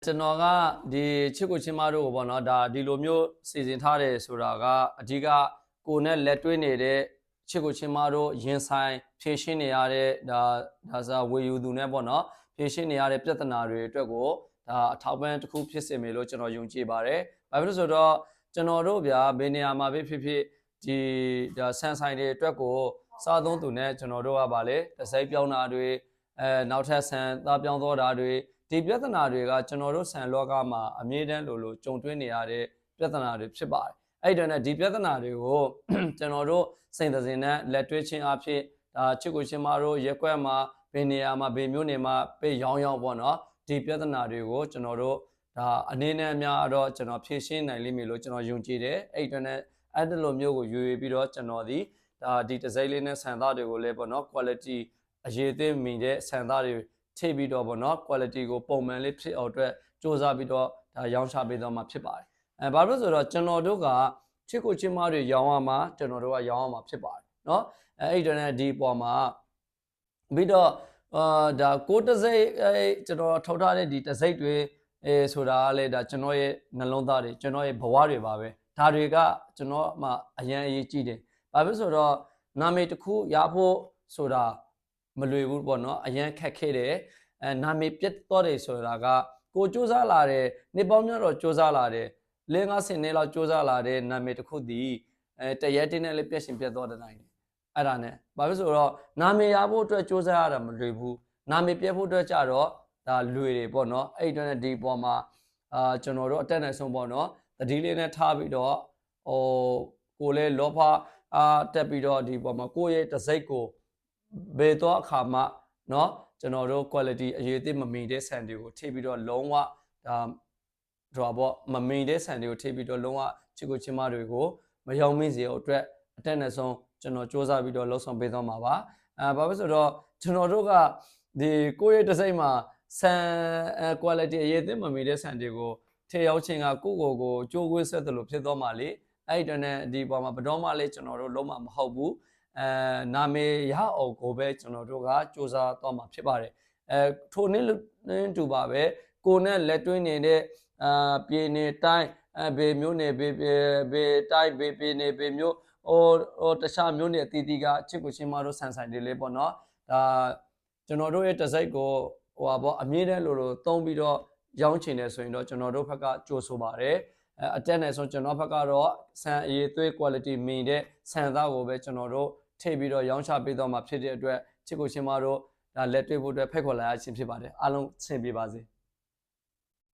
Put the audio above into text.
ကျွန်တော်ကဒီချစ်ကိုချင်းမတို့ကိုပေါ့နော်ဒါဒီလိုမျိုးစီစဉ်ထားတယ်ဆိုတာကအဓိကကိုနဲ့လက်တွဲနေတဲ့ချစ်ကိုချင်းမတို့ရင်ဆိုင်ဖြည့်ရှင်းနေရတဲ့ဒါစားဝေယူသူနဲ့ပေါ့နော်ဖြည့်ရှင်းနေရတဲ့ပြဿနာတွေအတွက်ကိုဒါအထောက်ပံ့တစ်ခုဖြစ်စေမယ်လို့ကျွန်တော်ယုံကြည်ပါတယ်။ဘာဖြစ်လို့ဆိုတော့ကျွန်တော်တို့ဗျာဘယ်နေရာမှာဖြစ်ဖြစ်ဒီဒါဆန်ဆိုင်တွေအတွက်ကိုစားသုံးသူနဲ့ကျွန်တော်တို့ကဗာလေတစိုက်ပြောင်းတာတွေနောက်ထပ်ဆန်သားပြောင်းသောတာတွေဒီပြဿနာတွေကကျွန်တော်တို့ဆန်လောကမှာအမြဲတမ်းလိုကြုံတွေ့နေရတဲ့ပြဿနာတွေဖြစ်ပါတယ်။အဲ့တော့ねဒီပြဿနာတွေကိုကျွန်တော်တို့စိန်တစင်နဲ့လက်တွဲခြင်းအဖြစ်ဒါချစ်ကိုချင်းမတို့ရက်ွက်မှာဘယ်နေရာမှာဘယ်မျိုးနေမှာပေးရောင်းပေါ့နော်ဒီပြဿနာတွေကိုကျွန်တော်တို့ဒါအနေနဲ့အများတော့ကျွန်တော်ဖြည့်ရှင်းနိုင်လိမ့်မယ်လို့ကျွန်တော်ယုံကြည်တယ်။အဲ့တော့ねအဲ့ဒီလိုမျိုးကိုရွေပြီးတော့ကျွန်တော်ဒီတစိုက်လေးနဲ့ဆန်သားတွေကိုလည်းပေါ့နော် quality အရေးအသင့်မီတဲ့ဆန်သားတွေထိပြီးတော့ပေါ့နော် quality ကိုပုံမှန်လေးဖြစ်အောင်အတွက်စ조사ပြီးတော့ဒါရောင်းချပေးတော့မှာဖြစ်ပါတယ်။ဘာလို့ဆိုတော့ကျွန်တော်တို့ကချစ်ကိုချင်းမတွေရောင်းရမှာကျွန်တော်တို့ကရောင်းရမှာဖြစ်ပါတယ်เนาะအဲ့ဒီတော့ねဒီပေါ်မှာပြီးတော့ဒါကိုတစိတ်ကျွန်တော်ထုတ်ထားတဲ့ဒီတစိတ်တွေဆိုတာကလည်းဒါကျွန်တော်ရဲ့နှလုံးသားတွေကျွန်တော်ရဲ့ဘဝတွေပါပဲဒါတွေကကျွန်တော်မှအရန်အရေးကြီးတယ်။ဘာဖြစ်ဆိုတော့နာမည်တစ်ခုရဖို့ဆိုတာမလွယ်ဘူးပေါ့နော်အရန်ခက်ခဲတယ်နာမည်ပြတ်သွားတယ်ဆိုတာကကိုစူးစမ်းလာတယ်နှစ်ပေါင်းများတော့စူးစမ်းလာတယ်50နှစ်လောက်စူးစမ်းလာတဲ့နာမည်တစ်ခုတည်တရက်တင်းနဲ့လည်းပြက်ရှင်ပြတ်သွားတဲ့နိုင်တယ်အဲ့ဒါနဲ့ဘာဖြစ်ဆိုတော့နာမည်ရဖို့အတွက်စူးစမ်းရတာမလွယ်ဘူးနာမည်ပြတ်ဖို့အတွက်ကြတော့ဒါလွယ်တယ်ပေါ့နော်အဲ့ဒီတော့ဒီပေါ်မှာကျွန်တော်တို့အတက်နိုင်ဆုံးပေါ့နော်တတိလေးနဲ့ထားပြီးတော့ကိုလည်းလောဖတက်ပြီးတော့ဒီပေါ်မှာကိုယ့်ရဲ့တစိတ်ကိုဘယ်တော့အခါမှเนาะကျွန်တော်တို့ quality အရေးအသင့်မမီတဲ့ဆန်တွေကိုထိပြီးတော့လုံးဝဒါပေါ့မမီတဲ့ဆန်တွေကိုထိပြီးတော့လုံးဝချစ်ကိုချင်းမတွေကိုမယောင်းမိစေအောင်အတွက်အတက်နဲ့ဆုံးကျွန်တော်စ조사ပြီးတော့လှုပ်ဆောင်ပေးသွားမှာပါဘာဖြစ်ဆိုတော့ကျွန်တော်တို့ကဒီကိုယ့်ရဲ့တစိတ်မှာဆန် quality အရေးအသင့်မမီတဲ့ဆန်တွေကိုထေရောက်ခြင်းကကိုကြိုးကွင်းဆက်တယ်လို့ဖြစ်သွားမှာလေအဲ့ဒီတော့ねဒီပေါ်မှာဘတော်မှလည်းကျွန်တော်တို့လုံးဝမဟုတ်ဘူးနာမည်ရအောင်ကိုပဲကျွန်တော်တို့ကစူးစမ်းသွားမှာဖြစ်ပါတယ်ထိုနည်းတူပါပဲကိုနဲ့လက်တွင်းနေတဲ့ပြည်နေတိုင်းဘယ်မျိုးနေဘယ်တိုင်းဘယ်ပြည်နေဘယ်မျိုးတခြားမျိုးနေအသီးသီးကချစ်ကိုချင်းမတို့ဆန်ဆိုင်တွေလေးပေါ့နော်ဒါကျွန်တော်တို့ရဲ့တစိုက်ကိုပေါ့အမြင့်တဲ့လိုသုံးပြီးတော့ရောင်းချင်တယ်ဆိုရင်တော့ကျွန်တော်တို့ဘက်ကကြိုးဆိုပါတယ်အတက်နဲ့ဆိုကျွန်တော်ဘက်ကတော့ဆန်အရေးသွေး quality မီတဲ့ဆန်သားကိုပဲကျွန်တော်တို့ထိပ်ပြီးတော့ရောင်းချပေးတော့မှာဖြစ်တဲ့အတွက်ချစ်ကိုချင်းမတို့ဒါလက်တွေ့ဖို့အတွက်ဖိတ်ခေါ်လာရခြင်းဖြစ်ပါတယ်အားလုံးဆင်ပြေပါစေ